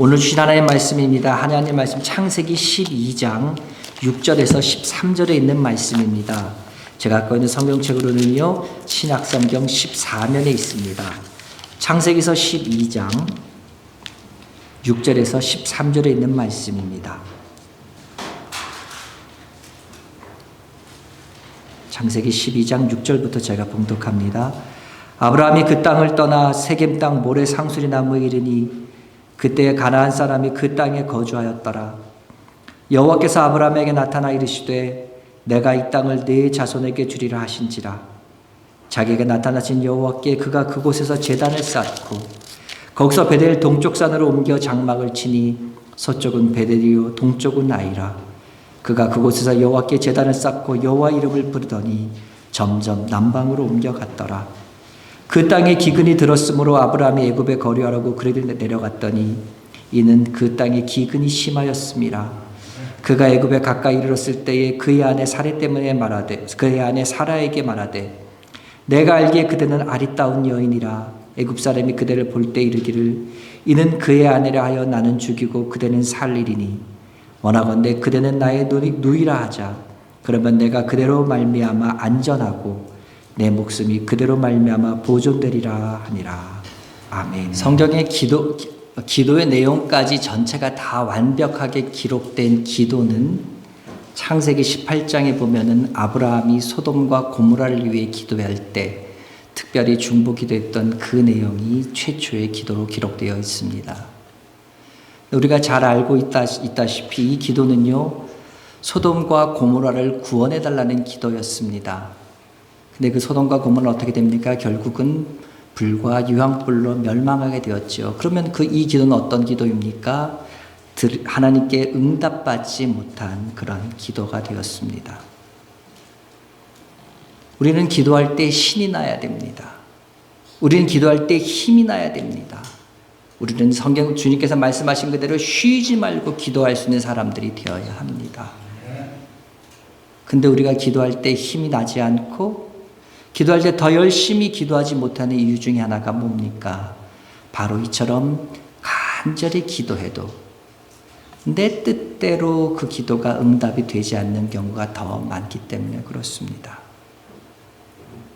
오늘 주신 하나님의 말씀입니다. 하나님의 말씀 창세기 12장 6절에서 13절에 있는 말씀입니다. 제가 갖고 있는 성경책으로는요, 신약성경 14면에 있습니다. 창세기서 12장 6절에서 13절에 있는 말씀입니다. 창세기 12장 6절부터 제가 봉독합니다. 아브라함이 그 땅을 떠나 세겜 땅 모래 상수리 나무에 이르니 그때 가나안 사람이 그 땅에 거주하였더라. 여호와께서 아브라함에게 나타나 이르시되 내가 이 땅을 네 자손에게 주리라 하신지라. 자기에게 나타나신 여호와께 그가 그곳에서 제단을 쌓고 거기서 베델 동쪽 산으로 옮겨 장막을 치니 서쪽은 베델이요 동쪽은 아이라. 그가 그곳에서 여호와께 제단을 쌓고 여호와 이름을 부르더니 점점 남방으로 옮겨갔더라. 그 땅에 기근이 들었으므로 아브라함이 애굽에 거류하라고 그리로 내려갔더니 이는 그 땅에 기근이 심하였음이라. 그가 애굽에 가까이 이르렀을 때에 그의 아내 사례 때문에 말하되 그의 아내 사라에게 말하되 내가 알기에 그대는 아리따운 여인이라. 애굽 사람이 그대를 볼 때 이르기를 이는 그의 아내라 하여 나는 죽이고 그대는 살리리니 원하건대 그대는 나의 누이라 하자. 그러면 내가 그대로 말미암아 안전하고 내 목숨이 그대로 말미암아 보존되리라 하니라. 아멘. 성경의 기도의 내용까지 전체가 다 완벽하게 기록된 기도는 창세기 18장에 보면은 아브라함이 소돔과 고모라를 위해 기도할 때 특별히 중보 기도했던 그 내용이 최초의 기도로 기록되어 있습니다. 우리가 잘 알고 있다시피 이 기도는요, 소돔과 고모라를 구원해 달라는 기도였습니다. 근데 그 소돔과 고모라는 어떻게 됩니까? 결국은 불과 유황불로 멸망하게 되었죠. 그러면 이 기도는 어떤 기도입니까? 하나님께 응답받지 못한 그런 기도가 되었습니다. 우리는 기도할 때 신이 나야 됩니다. 우리는 기도할 때 힘이 나야 됩니다. 우리는 성경 주님께서 말씀하신 그대로 쉬지 말고 기도할 수 있는 사람들이 되어야 합니다. 근데 우리가 기도할 때 힘이 나지 않고 기도할 때 더 열심히 기도하지 못하는 이유 중에 하나가 뭡니까? 바로 이처럼 간절히 기도해도 내 뜻대로 그 기도가 응답이 되지 않는 경우가 더 많기 때문에 그렇습니다.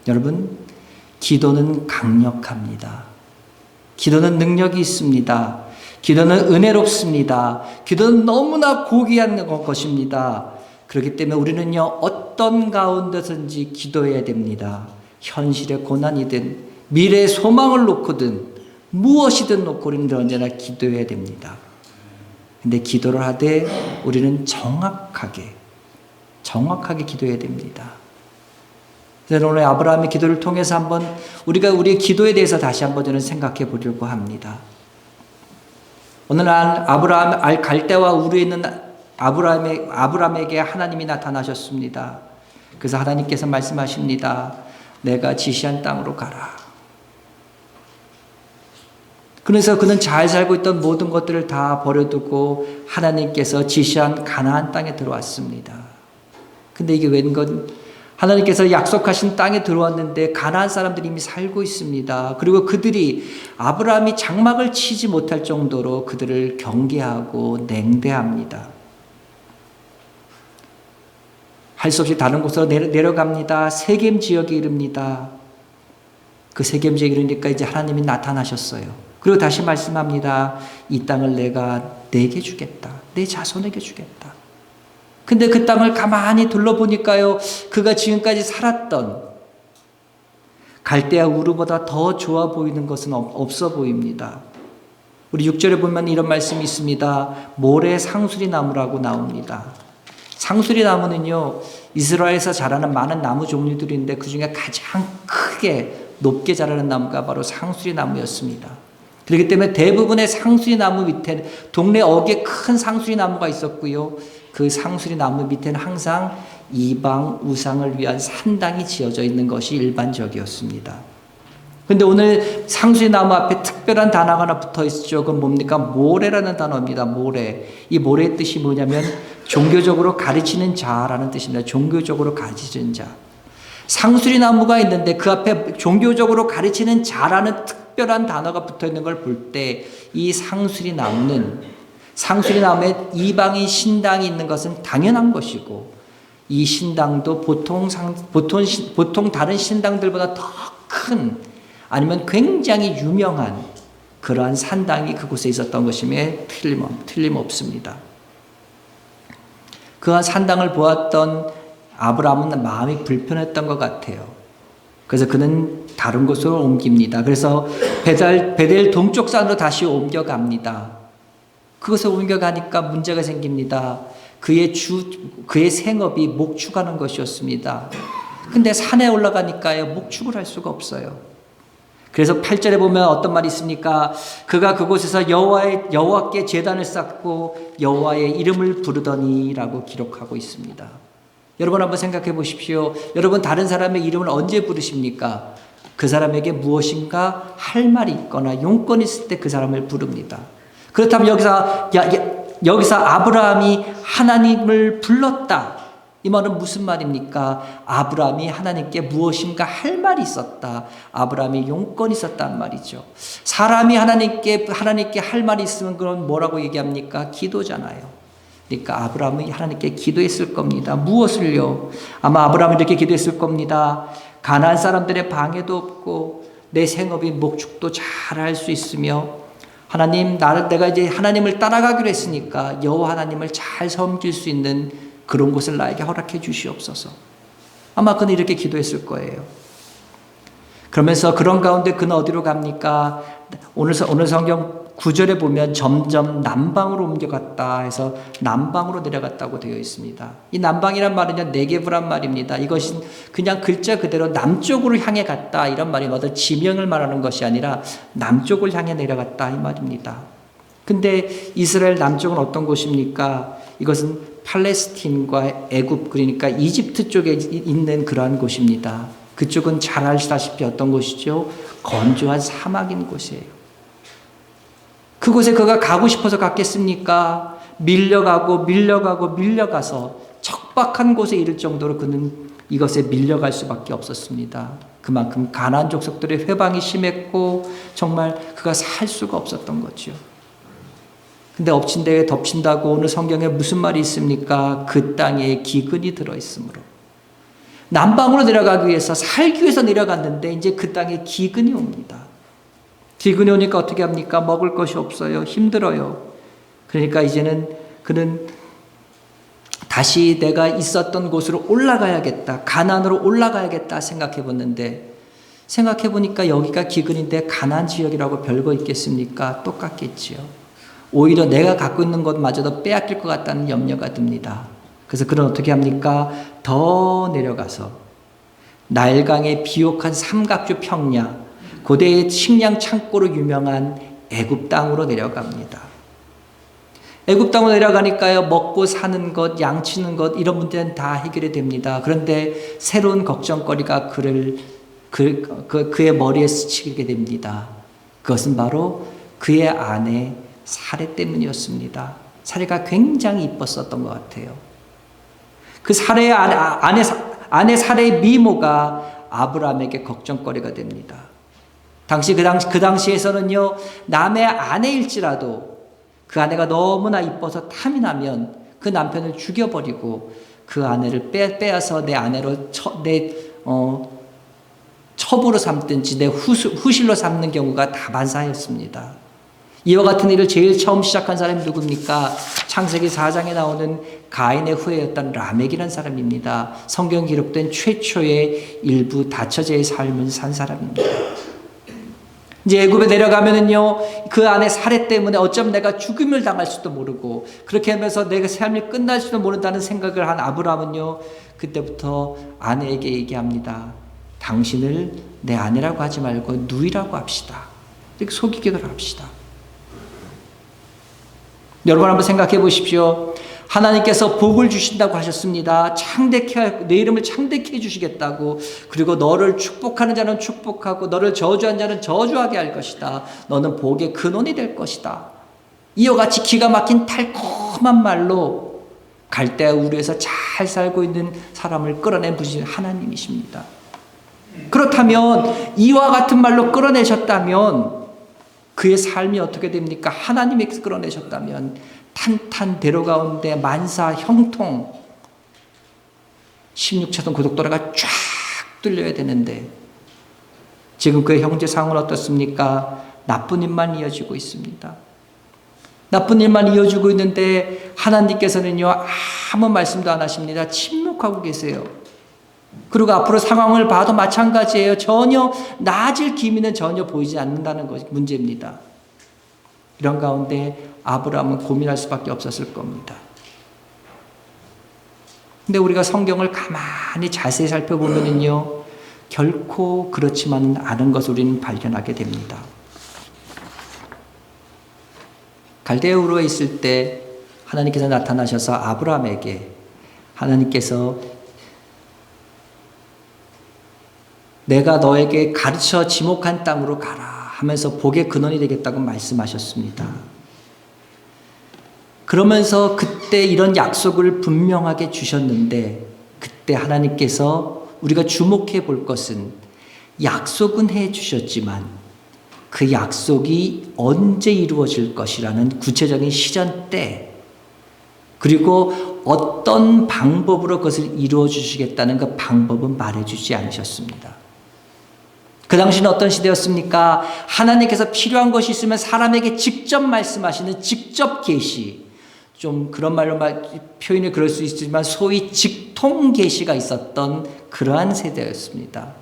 여러분, 기도는 강력합니다. 기도는 능력이 있습니다. 기도는 은혜롭습니다. 기도는 너무나 고귀한 것입니다. 그렇기 때문에 우리는요, 어떤 가운데든지 기도해야 됩니다. 현실의 고난이든 미래의 소망을 놓고든 무엇이든 놓고 우리는 언제나 기도해야 됩니다. 근데 기도를 하되 우리는 정확하게 기도해야 됩니다. 그래서 오늘 아브라함의 기도를 통해서 한번 우리가 우리의 기도에 대해서 다시 한번 저는 생각해 보려고 합니다. 오늘날 아브라함 갈대와 우르에 있는 아브라함에게 하나님이 나타나셨습니다. 그래서 하나님께서 말씀하십니다. 내가 지시한 땅으로 가라. 그래서 그는 잘 살고 있던 모든 것들을 다 버려두고 하나님께서 지시한 가나안 땅에 들어왔습니다. 근데 이게 웬건 하나님께서 약속하신 땅에 들어왔는데 가나안 사람들이 이미 살고 있습니다. 그리고 그들이 아브라함이 장막을 치지 못할 정도로 그들을 경계하고 냉대합니다. 할 수 없이 다른 곳으로 내려갑니다. 세겜 지역에 이릅니다. 그 세겜 지역에 이르니까 이제 하나님이 나타나셨어요. 그리고 다시 말씀합니다. 이 땅을 내가 내게 주겠다. 내 자손에게 주겠다. 근데 그 땅을 가만히 둘러보니까요, 그가 지금까지 살았던 갈대아 우르보다 더 좋아 보이는 것은 없어 보입니다. 우리 6절에 보면 이런 말씀이 있습니다. 모래 상수리 나무라고 나옵니다. 상수리 나무는요, 이스라엘에서 자라는 많은 나무 종류들인데 그 중에 가장 크게 높게 자라는 나무가 바로 상수리 나무였습니다. 그렇기 때문에 대부분의 상수리 나무 밑에 동네 어귀에 큰 상수리 나무가 있었고요. 그 상수리 나무 밑에는 항상 이방 우상을 위한 산당이 지어져 있는 것이 일반적이었습니다. 그런데 오늘 상수리 나무 앞에 특별한 단어가 하나 붙어 있죠. 그건 뭡니까? 모래라는 단어입니다. 모래. 이 모래의 뜻이 뭐냐면 종교적으로 가르치는 자라는 뜻입니다. 종교적으로 가르치는 자. 상수리 나무가 있는데 그 앞에 종교적으로 가르치는 자라는 특별한 단어가 붙어 있는 걸 볼 때 이 상수리나무에 이방인 신당이 있는 것은 당연한 것이고, 이 신당도 보통 다른 신당들보다 더 큰, 아니면 굉장히 유명한 그러한 산당이 그곳에 있었던 것임에 틀림없습니다. 그 산당을 보았던 아브라함은 마음이 불편했던 것 같아요. 그래서 그는 다른 곳으로 옮깁니다. 그래서 베델 동쪽 산으로 다시 옮겨갑니다. 그곳에 옮겨가니까 문제가 생깁니다. 그의 생업이 목축하는 것이었습니다. 근데 산에 올라가니까요, 목축을 할 수가 없어요. 그래서 8절에 보면 어떤 말이 있습니까? 그가 그곳에서 여호와께 제단을 쌓고 여호와의 이름을 부르더니라고 기록하고 있습니다. 여러분 한번 생각해 보십시오. 여러분 다른 사람의 이름을 언제 부르십니까? 그 사람에게 무엇인가 할 말이 있거나 용건이 있을 때 그 사람을 부릅니다. 그렇다면 여기서 아브라함이 하나님을 불렀다. 이 말은 무슨 말입니까? 아브라함이 하나님께 무엇인가 할 말이 있었다. 아브라함이 용건이 있었단 말이죠. 사람이 하나님께 할 말이 있으면 그건 뭐라고 얘기합니까? 기도잖아요. 그러니까 아브라함이 하나님께 기도했을 겁니다. 무엇을요? 아마 아브라함이 이렇게 기도했을 겁니다. 가나안 사람들의 방해도 없고 내 생업이 목축도 잘 할 수 있으며, 하나님, 내가 이제 하나님을 따라가기로 했으니까 여호와 하나님을 잘 섬길 수 있는 그런 곳을 나에게 허락해 주시옵소서. 아마 그는 이렇게 기도했을 거예요. 그러면서 그런 가운데 그는 어디로 갑니까? 오늘 성경 9절에 보면 점점 남방으로 옮겨갔다 해서 남방으로 내려갔다고 되어 있습니다. 이 남방이란 말은요, 네게브란 말입니다. 이것은 그냥 글자 그대로 남쪽으로 향해 갔다 이런 말이 어떤 지명을 말하는 것이 아니라 남쪽을 향해 내려갔다 이 말입니다. 근데 이스라엘 남쪽은 어떤 곳입니까? 이것은 팔레스틴과 애굽, 그러니까 이집트 쪽에 있는 그러한 곳입니다. 그쪽은 잘 아시다시피 어떤 곳이죠? 건조한 사막인 곳이에요. 그곳에 그가 가고 싶어서 갔겠습니까? 밀려가서 척박한 곳에 이를 정도로 그는 이것에 밀려갈 수밖에 없었습니다. 그만큼 가나안 족속들의 회방이 심했고 정말 그가 살 수가 없었던 거죠. 근데 엎친 데에 덮친다고 오늘 성경에 무슨 말이 있습니까? 그 땅에 기근이 들어있으므로. 남방으로 내려가기 위해서, 살기 위해서 내려갔는데 이제 그 땅에 기근이 옵니다. 기근이 오니까 어떻게 합니까? 먹을 것이 없어요. 힘들어요. 그러니까 이제는 그는 다시 내가 있었던 곳으로 올라가야겠다. 가나안으로 올라가야겠다 생각해 봤는데, 생각해 보니까 여기가 기근인데 가나안 지역이라고 별거 있겠습니까? 똑같겠지요. 오히려 내가 갖고 있는 것마저도 빼앗길 것 같다는 염려가 듭니다. 그래서 그는 어떻게 합니까? 더 내려가서 나일강의 비옥한 삼각주 평야, 고대의 식량 창고로 유명한 애굽 땅으로 내려갑니다. 애굽 땅으로 내려가니까요, 먹고 사는 것, 양치는 것 이런 문제는 다 해결이 됩니다. 그런데 새로운 걱정거리가 그의 머리에 스치게 됩니다. 그것은 바로 그의 아내 사례 때문이었습니다. 사례가 굉장히 이뻤었던 것 같아요. 그 사례의 아내 사례의 미모가 아브라함에게 걱정거리가 됩니다. 그 당시에서는요, 남의 아내일지라도 그 아내가 너무나 이뻐서 탐이 나면 그 남편을 죽여버리고 그 아내를 빼앗아 내 아내로 첩으로 삼든지 내 후실로 삼는 경우가 다반사였습니다. 이와 같은 일을 제일 처음 시작한 사람이 누굽니까? 창세기 4장에 나오는 가인의 후예였던 라멕이라는 사람입니다. 성경 기록된 최초의 일부 다처제의 삶을 산 사람입니다. 이제 애굽에 내려가면은요, 그 아내 사례 때문에 어쩌면 내가 죽음을 당할 수도 모르고 그렇게 하면서 내가 삶이 끝날 수도 모른다는 생각을 한 아브라함은요, 그때부터 아내에게 얘기합니다. 당신을 내 아내라고 하지 말고 누이라고 합시다. 이렇게 속이기도 합시다. 여러분 한번 생각해 보십시오. 하나님께서 복을 주신다고 하셨습니다. 내 이름을 창대케 해주시겠다고. 그리고 너를 축복하는 자는 축복하고 너를 저주한 자는 저주하게 할 것이다. 너는 복의 근원이 될 것이다. 이와 같이 기가 막힌 달콤한 말로 갈대아 우르에서 잘 살고 있는 사람을 끌어낸 분이 하나님이십니다. 그렇다면 이와 같은 말로 끌어내셨다면 그의 삶이 어떻게 됩니까? 하나님에게서 끌어내셨다면 탄탄대로 가운데 만사 형통 16차선 고속도로가 쫙 뚫려야 되는데 지금 그의 형제 상황은 어떻습니까? 나쁜 일만 이어지고 있습니다. 나쁜 일만 이어지고 있는데 하나님께서는요 아무 말씀도 안 하십니다. 침묵하고 계세요. 그리고 앞으로 상황을 봐도 마찬가지예요. 전혀 나아질 기미는 전혀 보이지 않는다는 것이 문제입니다. 이런 가운데 아브라함은 고민할 수밖에 없었을 겁니다. 근데 우리가 성경을 가만히 자세히 살펴보면요 결코 그렇지만 않은 것을 우리는 발견하게 됩니다. 갈대아 우르에 있을 때 하나님께서 나타나셔서 아브라함에게 하나님께서 내가 너에게 가르쳐 지목한 땅으로 가라 하면서 복의 근원이 되겠다고 말씀하셨습니다. 그러면서 그때 이런 약속을 분명하게 주셨는데 그때 하나님께서 우리가 주목해 볼 것은 약속은 해 주셨지만 그 약속이 언제 이루어질 것이라는 구체적인 시간대 그리고 어떤 방법으로 그것을 이루어 주시겠다는 그 방법은 말해 주지 않으셨습니다. 그 당시는 어떤 시대였습니까? 하나님께서 필요한 것이 있으면 사람에게 직접 말씀하시는 직접 계시 좀 그런 말로 표현이 그럴 수 있지만 소위 직통 계시가 있었던 그러한 세대였습니다.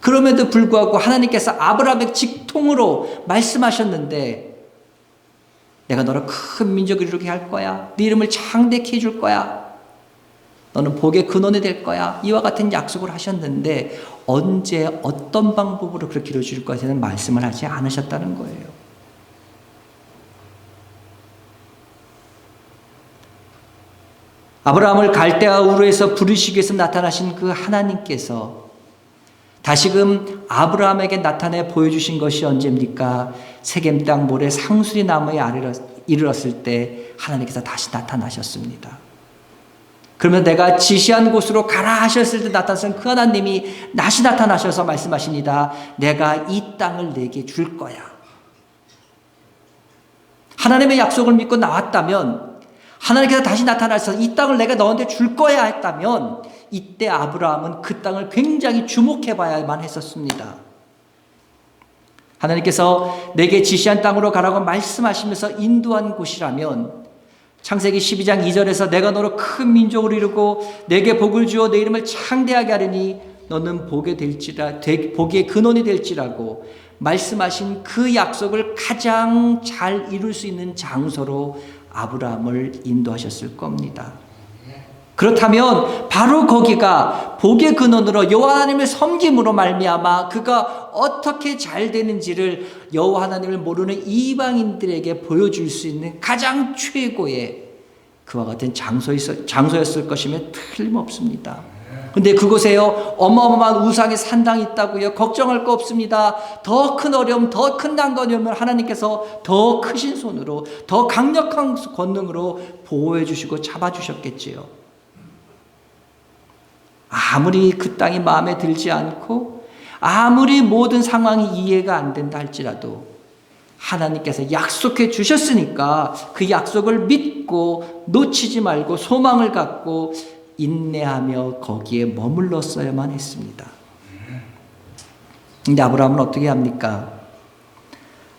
그럼에도 불구하고 하나님께서 아브라함의 직통으로 말씀하셨는데 내가 너를 큰 민족을 이루게 할 거야. 네 이름을 창대케 해줄 거야. 너는 복의 근원이 될 거야. 이와 같은 약속을 하셨는데 언제 어떤 방법으로 그렇게 이루어질 것에는 말씀을 하지 않으셨다는 거예요. 아브라함을 갈대아 우르에서 부르시기 위해서 나타나신 그 하나님께서 다시금 아브라함에게 나타내 보여주신 것이 언제입니까? 세겜 땅 모래 상수리 나무에 이르렀을 때 하나님께서 다시 나타나셨습니다. 그러면 내가 지시한 곳으로 가라 하셨을 때 나타나신 그 하나님이 다시 나타나셔서 말씀하십니다. 내가 이 땅을 내게 줄 거야. 하나님의 약속을 믿고 나왔다면 하나님께서 다시 나타나셔서 이 땅을 내가 너한테 줄 거야 했다면 이때 아브라함은 그 땅을 굉장히 주목해 봐야만 했었습니다. 하나님께서 내게 지시한 땅으로 가라고 말씀하시면서 인도한 곳이라면 창세기 12장 2절에서 내가 너로 큰 민족을 이루고 내게 복을 주어 내 이름을 창대하게 하리니 너는 복의 근원이 될지라고 말씀하신 그 약속을 가장 잘 이룰 수 있는 장소로 아브라함을 인도하셨을 겁니다. 그렇다면 바로 거기가 복의 근원으로 여호와 하나님을 섬김으로 말미암아 그가 어떻게 잘 되는지를 여호와 하나님을 모르는 이방인들에게 보여줄 수 있는 가장 최고의 그와 같은 장소였을 것임에 틀림없습니다. 근데 그곳에요 어마어마한 우상의 산당이 있다고요. 걱정할 거 없습니다. 더 큰 어려움, 더 큰 난관이면 하나님께서 더 크신 손으로 더 강력한 권능으로 보호해 주시고 잡아주셨겠지요. 아무리 그 땅이 마음에 들지 않고 아무리 모든 상황이 이해가 안 된다 할지라도 하나님께서 약속해 주셨으니까 그 약속을 믿고 놓치지 말고 소망을 갖고 인내하며 거기에 머물렀어야만 했습니다. 근데 아브라함은 어떻게 합니까?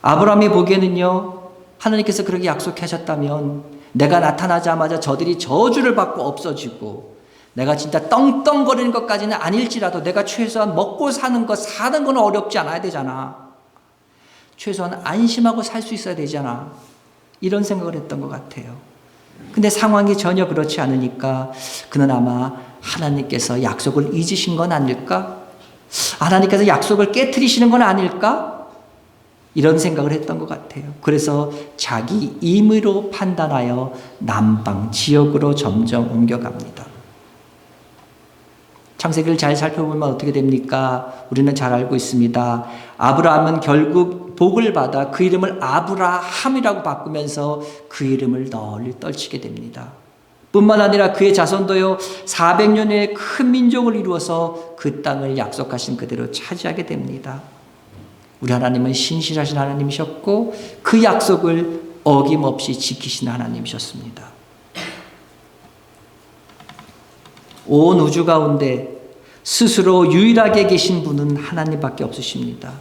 아브라함이 보기에는요 하나님께서 그렇게 약속하셨다면 내가 나타나자마자 저들이 저주를 받고 없어지고 내가 진짜 떵떵거리는 것까지는 아닐지라도 내가 최소한 먹고 사는 건 어렵지 않아야 되잖아. 최소한 안심하고 살 수 있어야 되잖아. 이런 생각을 했던 것 같아요. 근데 상황이 전혀 그렇지 않으니까 그는 아마 하나님께서 약속을 잊으신 건 아닐까? 하나님께서 약속을 깨트리시는 건 아닐까? 이런 생각을 했던 것 같아요. 그래서 자기 임의로 판단하여 남방 지역으로 점점 옮겨갑니다. 창세기를 잘 살펴보면 어떻게 됩니까? 우리는 잘 알고 있습니다. 아브라함은 결국 복을 받아 그 이름을 아브라함이라고 바꾸면서 그 이름을 널리 떨치게 됩니다. 뿐만 아니라 그의 자손도요 400년의 큰 민족을 이루어서 그 땅을 약속하신 그대로 차지하게 됩니다. 우리 하나님은 신실하신 하나님이셨고 그 약속을 어김없이 지키신 하나님이셨습니다. 온 우주 가운데 스스로 유일하게 계신 분은 하나님밖에 없으십니다.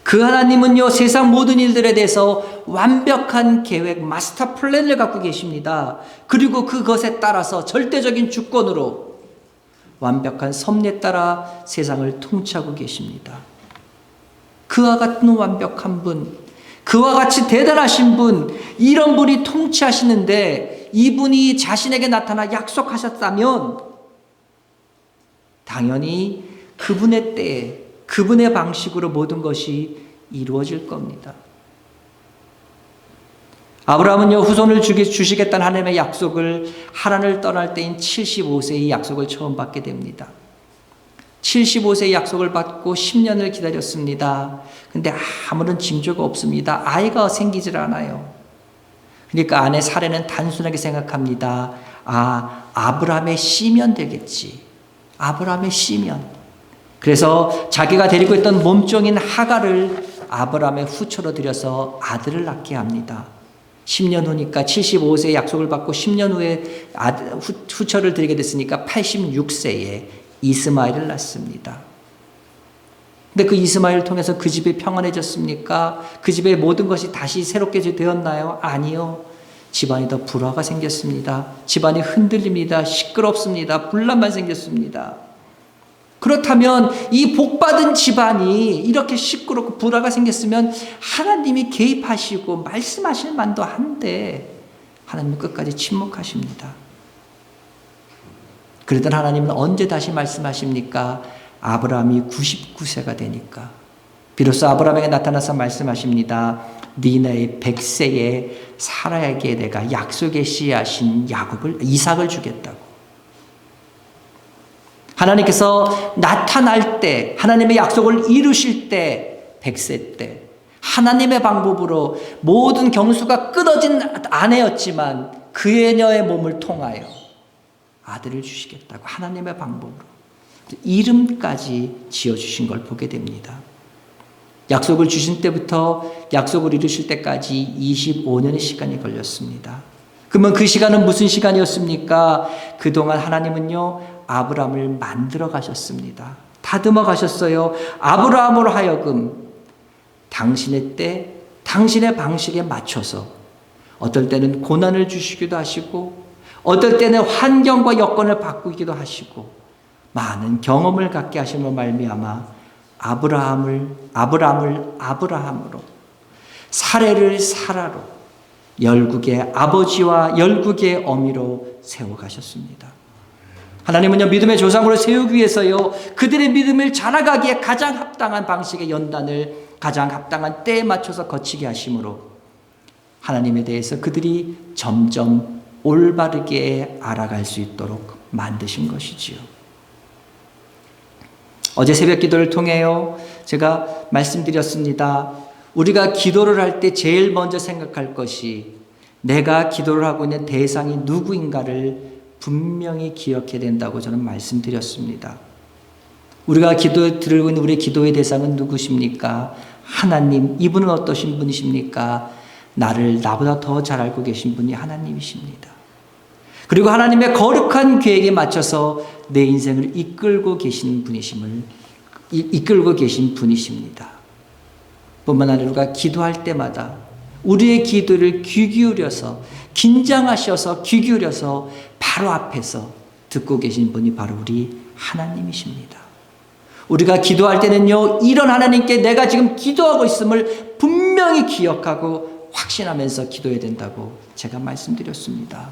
그 하나님은요 세상 모든 일들에 대해서 완벽한 계획, 마스터 플랜을 갖고 계십니다. 그리고 그것에 따라서 절대적인 주권으로 완벽한 섭리에 따라 세상을 통치하고 계십니다. 그와 같은 완벽한 분, 그와 같이 대단하신 분, 이런 분이 통치하시는데 이분이 자신에게 나타나 약속하셨다면 당연히 그분의 때에 그분의 방식으로 모든 것이 이루어질 겁니다. 아브라함은요 후손을 주시겠다는 하나님의 약속을 하란을 떠날 때인 75세의 약속을 처음 받게 됩니다. 75세의 약속을 받고 10년을 기다렸습니다. 근데 아무런 징조가 없습니다. 아이가 생기질 않아요. 그러니까 아내 사레는 단순하게 생각합니다. 아브라함의 씨면 되겠지. 아브라함의 씨면. 그래서 자기가 데리고 있던 몸종인 하갈을 아브라함의 후처로 들여서 아들을 낳게 합니다. 10년 후니까 75세의 약속을 받고 10년 후에 후처를 드리게 됐으니까 86세에 이스마엘을 낳습니다. 근데 그 이스마엘을 통해서 그 집이 평안해졌습니까? 그 집의 모든 것이 다시 새롭게 되었나요? 아니요. 집안이 더 불화가 생겼습니다. 집안이 흔들립니다. 시끄럽습니다. 분란만 생겼습니다. 그렇다면 이 복받은 집안이 이렇게 시끄럽고 불화가 생겼으면 하나님이 개입하시고 말씀하실 만도 한데 하나님은 끝까지 침묵하십니다. 그러던 하나님은 언제 다시 말씀하십니까? 아브라함이 99세가 되니까 비로소 아브라함에게 나타나서 말씀하십니다. 네 나이 100세에 사라에게 내가 약속의 씨앗인 이삭을 주겠다고. 하나님께서 나타날 때, 하나님의 약속을 이루실 때, 100세 때 하나님의 방법으로 모든 경수가 끊어진 아내였지만 그녀의 몸을 통하여 아들을 주시겠다고 하나님의 방법으로 이름까지 지어주신 걸 보게 됩니다. 약속을 주신 때부터 약속을 이루실 때까지 25년의 시간이 걸렸습니다. 그러면 그 시간은 무슨 시간이었습니까? 그동안 하나님은요 아브라함을 만들어 가셨습니다. 다듬어 가셨어요. 아브라함으로 하여금 당신의 때, 당신의 방식에 맞춰서 어떨 때는 고난을 주시기도 하시고 어떨 때는 환경과 여건을 바꾸기도 하시고 많은 경험을 갖게 하심으로 말미암아 아브라함으로 사레를 사라로 열국의 아버지와 열국의 어미로 세워가셨습니다. 하나님은요 믿음의 조상으로 세우기 위해서요 그들의 믿음을 자라가기에 가장 합당한 방식의 연단을 가장 합당한 때에 맞춰서 거치게 하심으로 하나님에 대해서 그들이 점점 올바르게 알아갈 수 있도록 만드신 것이지요. 어제 새벽 기도를 통해요 제가 말씀드렸습니다. 우리가 기도를 할 때 제일 먼저 생각할 것이 내가 기도를 하고 있는 대상이 누구인가를 분명히 기억해야 된다고 저는 말씀드렸습니다. 우리가 드리고 있는 우리의 기도의 대상은 누구십니까? 하나님. 이분은 어떠신 분이십니까? 나를 나보다 더 잘 알고 계신 분이 하나님이십니다. 그리고 하나님의 거룩한 계획에 맞춰서 내 인생을 이끌고 계신 분이십니다. 뿐만 아니라 우리가 기도할 때마다 우리의 기도를 귀 기울여서 긴장하셔서 귀 기울여서 바로 앞에서 듣고 계신 분이 바로 우리 하나님이십니다. 우리가 기도할 때는요 이런 하나님께 내가 지금 기도하고 있음을 분명히 기억하고 확신하면서 기도해야 된다고 제가 말씀드렸습니다.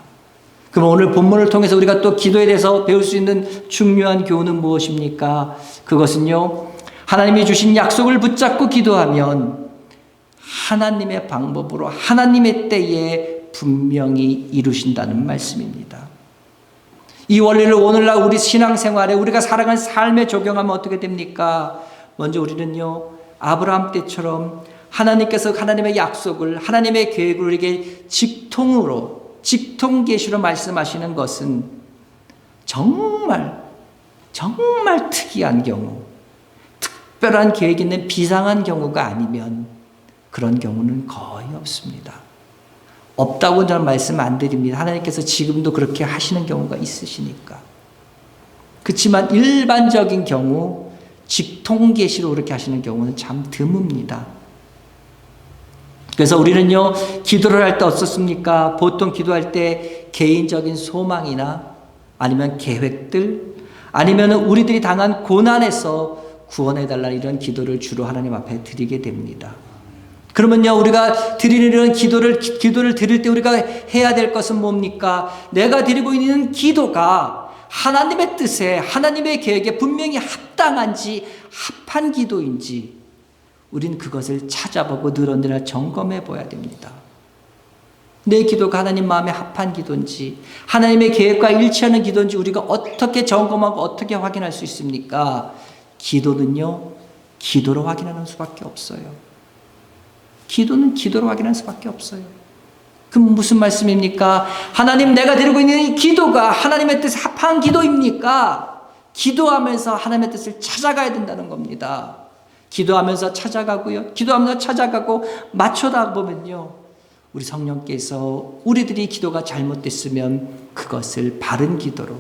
그럼 오늘 본문을 통해서 우리가 또 기도에 대해서 배울 수 있는 중요한 교훈은 무엇입니까? 그것은요 하나님이 주신 약속을 붙잡고 기도하면 하나님의 방법으로 하나님의 때에 분명히 이루신다는 말씀입니다. 이 원리를 오늘날 우리 신앙생활에 우리가 살아가는 삶에 적용하면 어떻게 됩니까? 먼저 우리는요 아브라함 때처럼 하나님께서 하나님의 약속을 하나님의 계획을 우리에게 직통으로 직통계시로 말씀하시는 것은 정말 특이한 경우, 특별한 계획 있는 비상한 경우가 아니면 그런 경우는 거의 없습니다. 없다고 저는 말씀 안 드립니다. 하나님께서 지금도 그렇게 하시는 경우가 있으시니까. 그렇지만 일반적인 경우 직통계시로 그렇게 하시는 경우는 참 드뭅니다. 그래서 우리는요, 기도를 할 때 어떻습니까? 보통 기도할 때 개인적인 소망이나 아니면 계획들, 아니면 우리들이 당한 고난에서 구원해달라 이런 기도를 주로 하나님 앞에 드리게 됩니다. 그러면요, 우리가 드리는 이런 기도를 드릴 때 우리가 해야 될 것은 뭡니까? 내가 드리고 있는 기도가 하나님의 뜻에, 하나님의 계획에 분명히 합당한지, 합한 기도인지, 우린 그것을 찾아보고 늘어내라 점검해 봐야 됩니다. 내 기도가 하나님 마음에 합한 기도인지, 하나님의 계획과 일치하는 기도인지 우리가 어떻게 점검하고 어떻게 확인할 수 있습니까? 기도는요, 기도로 확인하는 수밖에 없어요. 기도는 기도로 확인할 수밖에 없어요. 그럼 무슨 말씀입니까? 하나님, 내가 드리고 있는 이 기도가 하나님의 뜻에 합한 기도입니까? 기도하면서 하나님의 뜻을 찾아가야 된다는 겁니다. 기도하면서 찾아가고요. 기도하면서 찾아가고 맞춰다 보면요, 우리 성령께서 우리들이 기도가 잘못됐으면 그것을 바른 기도로,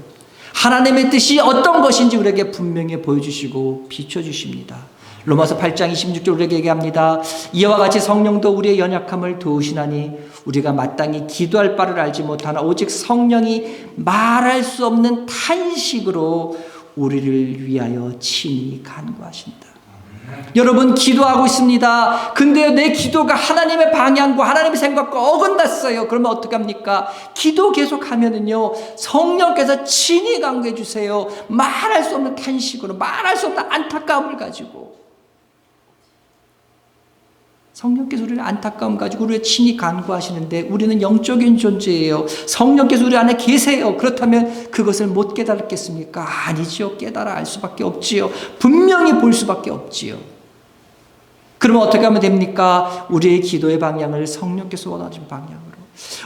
하나님의 뜻이 어떤 것인지 우리에게 분명히 보여주시고 비춰주십니다. 로마서 8장 26절 우리에게 얘기합니다. 이와 같이 성령도 우리의 연약함을 도우시나니 우리가 마땅히 기도할 바를 알지 못하나 오직 성령이 말할 수 없는 탄식으로 우리를 위하여 친히 간구하신다. 여러분, 기도하고 있습니다. 근데요, 내 기도가 하나님의 방향과 하나님의 생각과 어긋났어요. 그러면 어떡합니까? 기도 계속하면은요, 성령께서 친히 간구해 주세요. 말할 수 없는 탄식으로, 말할 수 없는 안타까움을 가지고. 성령께서 우리를 안타까움 가지고 우리를 친히 간구하시는데 우리는 영적인 존재예요. 성령께서 우리 안에 계세요. 그렇다면 그것을 못 깨달았겠습니까? 아니지요. 깨달아 알 수밖에 없지요. 분명히 볼 수밖에 없지요. 그러면 어떻게 하면 됩니까? 우리의 기도의 방향을 성령께서 원하시는 방향으로,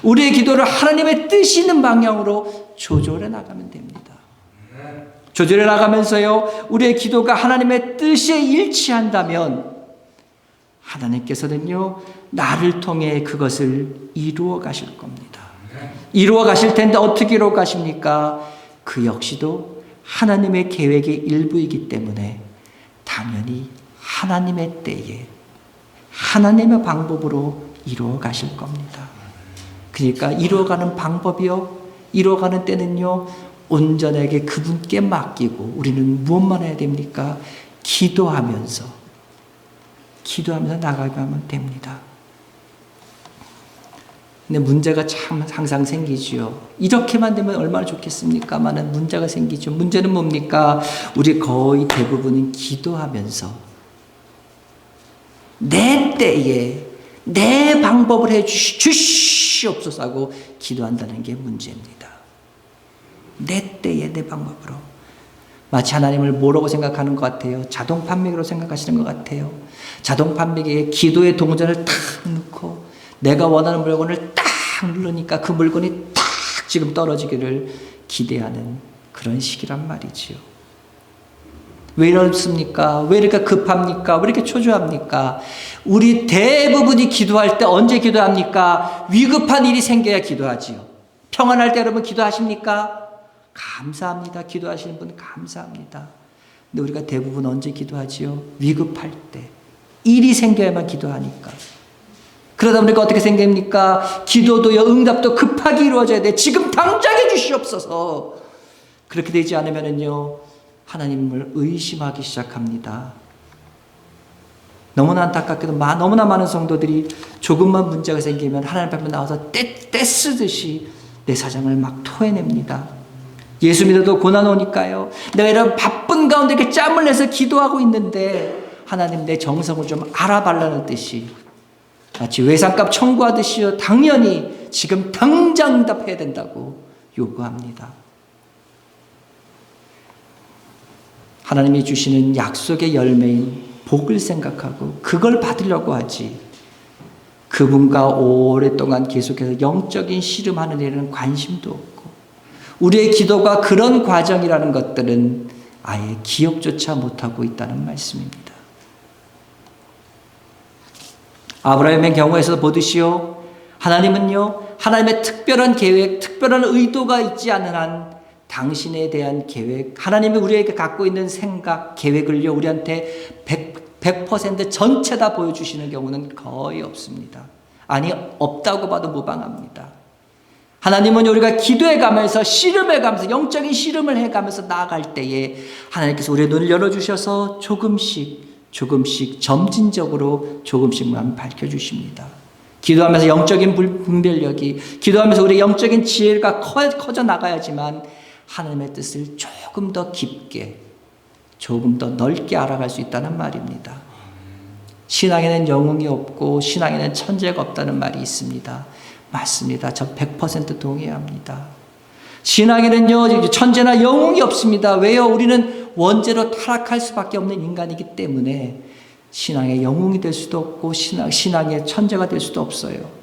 우리의 기도를 하나님의 뜻이 있는 방향으로 조절해 나가면 됩니다. 조절해 나가면서요, 우리의 기도가 하나님의 뜻에 일치한다면 하나님께서는요, 나를 통해 그것을 이루어 가실 겁니다. 이루어 가실 텐데 어떻게 이루어 가십니까? 그 역시도 하나님의 계획의 일부이기 때문에 당연히 하나님의 때에 하나님의 방법으로 이루어 가실 겁니다. 그러니까 이루어가는 방법이요, 이루어가는 때는요, 온전하게 그분께 맡기고 우리는 무엇만 해야 됩니까? 기도하면서 나가가면 됩니다. 근데 문제가 참 항상 생기지요. 이렇게만 되면 얼마나 좋겠습니까마는 문제가 생기죠. 문제는 뭡니까? 우리 거의 대부분은 기도하면서 내 때에 내 방법을 해 주시옵소서 하고 기도한다는 게 문제입니다. 내 때에 내 방법으로. 마치 하나님을 뭐라고 생각하는 것 같아요? 자동 판매기로 생각하시는 것 같아요. 자동 판매기에 기도의 동전을 탁 넣고 내가 원하는 물건을 딱 누르니까 그 물건이 딱 지금 떨어지기를 기대하는 그런 식이란 말이지요. 왜 이렇습니까? 왜 이렇게 급합니까? 왜 이렇게 초조합니까? 우리 대부분이 기도할 때 언제 기도합니까? 위급한 일이 생겨야 기도하지요. 평안할 때 여러분 기도하십니까? 감사합니다. 기도하시는 분 감사합니다. 근데 우리가 대부분 언제 기도하지요? 위급할 때. 일이 생겨야만 기도하니까. 그러다 보니까 어떻게 생깁니까? 기도도요, 응답도 급하게 이루어져야 돼. 지금 당장 해주시옵소서. 그렇게 되지 않으면요, 하나님을 의심하기 시작합니다. 너무나 안타깝게도 너무나 많은 성도들이 조금만 문제가 생기면 하나님 앞에 나와서 떼쓰듯이 내 사정을 막 토해냅니다. 예수 믿어도 고난 오니까요, 내가 이런 바쁜 가운데 이렇게 짬을 내서 기도하고 있는데 하나님 내 정성을 좀 알아달라는 뜻이 마치 외상값 청구하듯이요, 당연히 지금 당장 응답해야 된다고 요구합니다. 하나님이 주시는 약속의 열매인 복을 생각하고 그걸 받으려고 하지, 그분과 오랫동안 계속해서 영적인 씨름하는 일에는 관심도 없고 우리의 기도가 그런 과정이라는 것들은 아예 기억조차 못하고 있다는 말씀입니다. 아브라함의 경우에서 보듯이요, 하나님은요, 하나님의 특별한 계획, 특별한 의도가 있지 않은 한 당신에 대한 계획, 하나님이 우리에게 갖고 있는 생각, 계획을요, 우리한테 100% 전체 다 보여주시는 경우는 거의 없습니다. 아니, 없다고 봐도 무방합니다. 하나님은 우리가 기도해 가면서, 씨름해 가면서, 영적인 씨름을 해 가면서 나아갈 때에 하나님께서 우리의 눈을 열어주셔서 조금씩 점진적으로 조금씩만 밝혀주십니다. 기도하면서 영적인 분별력이, 기도하면서 우리의 영적인 지혜가 커져 나가야지만 하나님의 뜻을 조금 더 깊게, 조금 더 넓게 알아갈 수 있다는 말입니다. 신앙에는 영웅이 없고 신앙에는 천재가 없다는 말이 있습니다. 맞습니다. 저 100% 동의합니다. 신앙에는요, 천재나 영웅이 없습니다. 왜요? 우리는 원죄로 타락할 수밖에 없는 인간이기 때문에 신앙의 영웅이 될 수도 없고 신앙의 천재가 될 수도 없어요.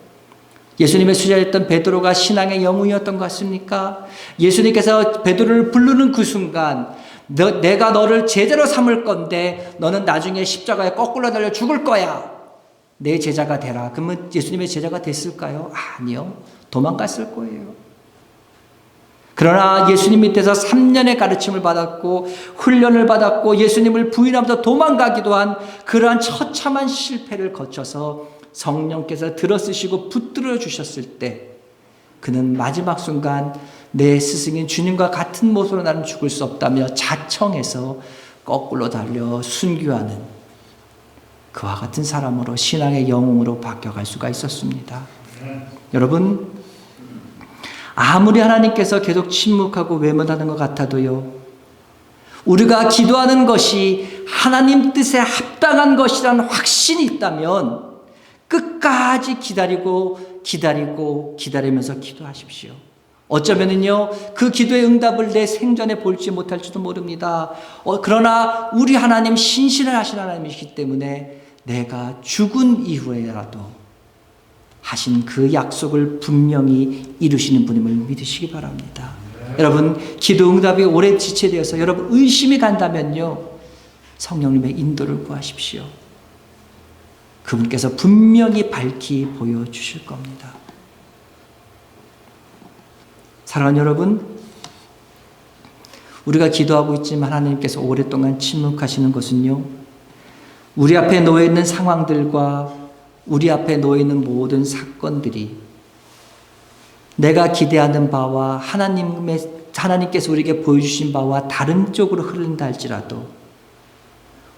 예수님의 수제자였던 베드로가 신앙의 영웅이었던 것 같습니까? 예수님께서 베드로를 부르는 그 순간 내가 너를 제자로 삼을 건데 너는 나중에 십자가에 거꾸로 달려 죽을 거야. 내 제자가 되라. 그러면 예수님의 제자가 됐을까요? 아니요. 도망갔을 거예요. 그러나 예수님 밑에서 3년의 가르침을 받았고 훈련을 받았고 예수님을 부인하면서 도망가기도 한 그러한 처참한 실패를 거쳐서 성령께서 들어쓰시고 붙들어 주셨을 때 그는 마지막 순간 내 스승인 주님과 같은 모습으로 나는 죽을 수 없다며 자청해서 거꾸로 달려 순교하는 그와 같은 사람으로 신앙의 영웅으로 바뀌어갈 수가 있었습니다. 여러분, 아무리 하나님께서 계속 침묵하고 외면하는 것 같아도요, 우리가 기도하는 것이 하나님 뜻에 합당한 것이라는 확신이 있다면 끝까지 기다리면서 기도하십시오. 어쩌면은요, 그 기도의 응답을 내 생전에 볼지 못할지도 모릅니다. 그러나 우리 하나님 신실하신 하나님이시기 때문에 내가 죽은 이후에라도 하신 그 약속을 분명히 이루시는 분임을 믿으시기 바랍니다. 여러분, 기도 응답이 오래 지체되어서 여러분 의심이 간다면요, 성령님의 인도를 구하십시오. 그분께서 분명히 밝히 보여주실 겁니다. 사랑하는 여러분, 우리가 기도하고 있지만 하나님께서 오랫동안 침묵하시는 것은요, 우리 앞에 놓여 있는 상황들과 우리 앞에 놓여 있는 모든 사건들이 내가 기대하는 바와 하나님께서 우리에게 보여주신 바와 다른 쪽으로 흐른다 할지라도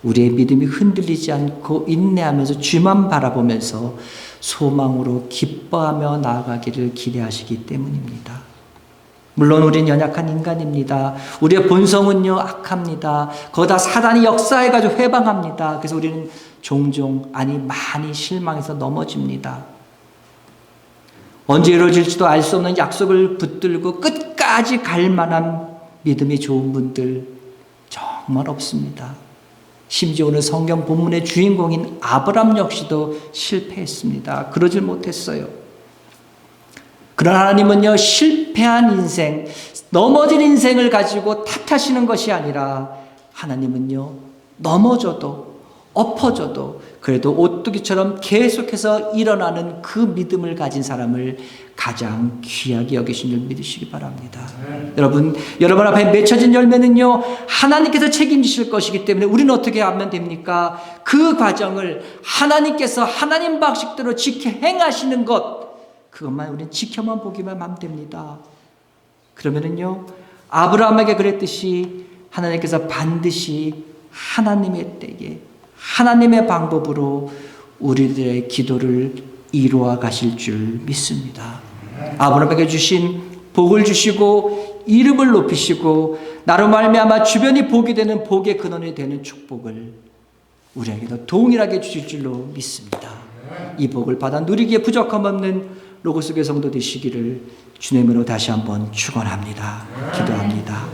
우리의 믿음이 흔들리지 않고 인내하면서 주만 바라보면서 소망으로 기뻐하며 나아가기를 기대하시기 때문입니다. 물론 우리는 연약한 인간입니다. 우리의 본성은요, 악합니다. 거기다 사단이 역사해가지고 회방합니다. 그래서 우리는 종종, 많이 실망해서 넘어집니다. 언제 이루어질지도 알 수 없는 약속을 붙들고 끝까지 갈 만한 믿음이 좋은 분들 정말 없습니다. 심지어 오늘 성경 본문의 주인공인 아브람 역시도 실패했습니다. 그러질 못했어요. 그러나 하나님은요, 실패한 인생, 넘어진 인생을 가지고 탓하시는 것이 아니라 하나님은요, 넘어져도 엎어져도 그래도 오뚜기처럼 계속해서 일어나는 그 믿음을 가진 사람을 가장 귀하게 여기신 줄 믿으시기 바랍니다. 여러분 앞에 맺혀진 열매는요, 하나님께서 책임지실 것이기 때문에 우리는 어떻게 하면 됩니까? 그 과정을 하나님께서 하나님 방식대로 행하시는 것, 그것만 우리는 지켜만 보기만 하면 됩니다. 그러면은요, 아브라함에게 그랬듯이 하나님께서 반드시 하나님의 때에 하나님의 방법으로 우리들의 기도를 이루어 가실 줄 믿습니다. 아브라함에게 주신 복을 주시고 이름을 높이시고 나로 말미암아 주변이 복이 되는 복의 근원이 되는 축복을 우리에게도 동일하게 주실 줄로 믿습니다. 이 복을 받아 누리기에 부족함 없는 로고스교회 성도 되시기를 주님으로 다시 한번 축원합니다. 기도합니다.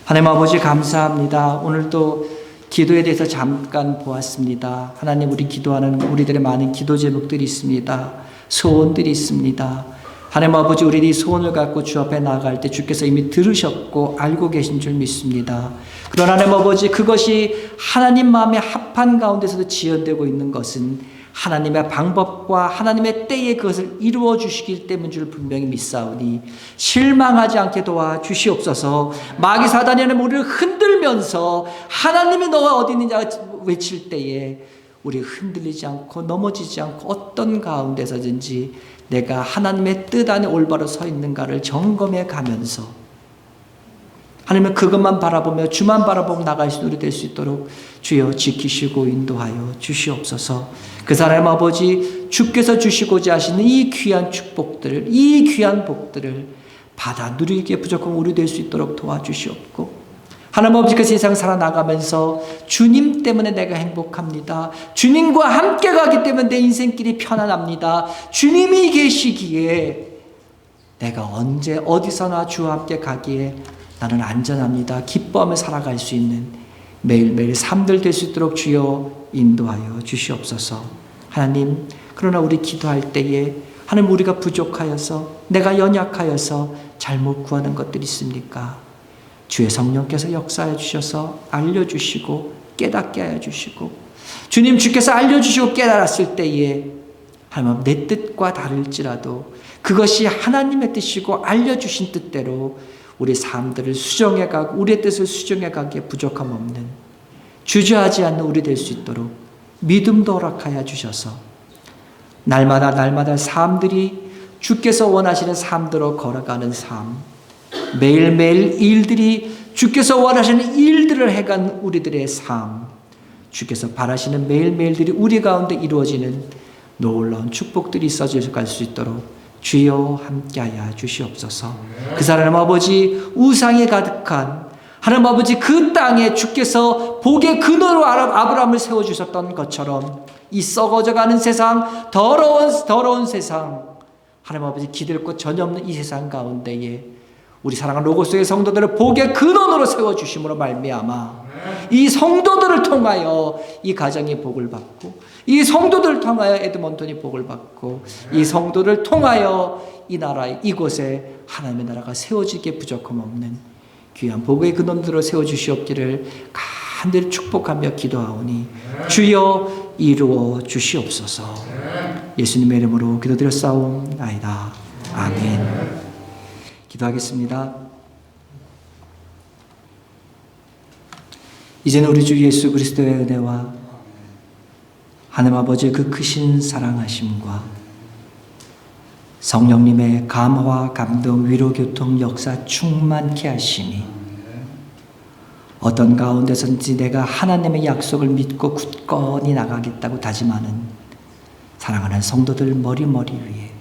하나님 아버지 감사합니다. 오늘도 기도에 대해서 잠깐 보았습니다. 하나님, 우리 기도하는 우리들의 많은 기도 제목들이 있습니다. 소원들이 있습니다. 하나님 아버지, 우리 이 소원을 갖고 주 앞에 나아갈 때 주께서 이미 들으셨고 알고 계신 줄 믿습니다. 그러나 하나님 아버지, 그것이 하나님 마음에 합한 가운데서도 지연되고 있는 것은 하나님의 방법과 하나님의 때에 그것을 이루어 주시기 때문인 줄 분명히 믿사오니 실망하지 않게 도와주시옵소서. 마귀 사단이 우리를 흔들면서 하나님이 너가 어디 있느냐 외칠 때에 우리 흔들리지 않고 넘어지지 않고 어떤 가운데서든지 내가 하나님의 뜻 안에 올바로 서 있는가를 점검해 가면서 하나님은 그것만 바라보며 주만 바라보고 나갈 수 우리 될 수 있도록 주여 지키시고 인도하여 주시옵소서. 그 하나님 아버지, 주께서 주시고자 하시는 이 귀한 축복들을, 이 귀한 복들을 받아 누리기에 부족한 우리 될 수 있도록 도와주시옵고, 하나님 아버지, 그 세상 살아나가면서 주님 때문에 내가 행복합니다. 주님과 함께 가기 때문에 내 인생길이 편안합니다. 주님이 계시기에 내가 언제 어디서나 주와 함께 가기에 나는 안전합니다. 기뻐하며 살아갈 수 있는 매일매일 삶들 될 수 있도록 주여 인도하여 주시옵소서. 하나님, 그러나 우리 기도할 때에 하나님, 우리가 부족하여서 내가 연약하여서 잘못 구하는 것들이 있습니까? 주의 성령께서 역사해 주셔서 알려주시고 깨닫게 하여 주시고, 주님 주께서 알려주시고 깨달았을 때에 하나님 내 뜻과 다를지라도 그것이 하나님의 뜻이고 알려주신 뜻대로 우리 삶들을 수정해 가고 우리의 뜻을 수정해 가기에 부족함 없는 주저하지 않는 우리 될 수 있도록 믿음도 허락하여 주셔서 날마다 삶들이 주께서 원하시는 삶대로 걸어가는 삶, 매일매일 일들이 주께서 원하시는 일들을 해간 우리들의 삶, 주께서 바라시는 매일매일들이 우리 가운데 이루어지는 놀라운 축복들이 있어져 갈 수 있도록 주여 함께하여 주시옵소서. 그 하나님 아버지, 우상에 가득한 하나님 아버지, 그 땅에 주께서 복의 근원으로 아브라함을 세워주셨던 것처럼 이 썩어져가는 세상, 더러운 세상, 하나님 아버지, 기댈 곳 전혀 없는 이 세상 가운데에 우리 사랑하는 로고스의 성도들을 복의 근원으로 세워주심으로 말미암아 이 성도들을 통하여 이 가정이 복을 받고, 이 성도들을 통하여 에드먼턴이 복을 받고, 이 성도를 통하여 이 나라에, 이곳에 하나님의 나라가 세워지기에 부족함 없는 귀한 복의 근원들을 세워주시옵기를 간절히 축복하며 기도하오니 주여 이루어 주시옵소서. 예수님의 이름으로 기도드렸사옵나이다. 아멘. 기도하겠습니다. 이제는 우리 주 예수 그리스도의 은혜와 하나님 아버지의 그 크신 사랑하심과 성령님의 감화, 감동, 위로, 교통, 역사 충만케 하심이 어떤 가운데서든지 내가 하나님의 약속을 믿고 굳건히 나가겠다고 다짐하는 사랑하는 성도들 머리 위에,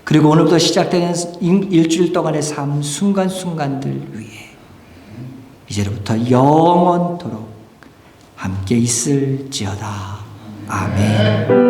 그리고 오늘부터 시작되는 일주일 동안의 삶 순간순간들 위에 이제부터 영원토록 함께 있을지어다. 아멘.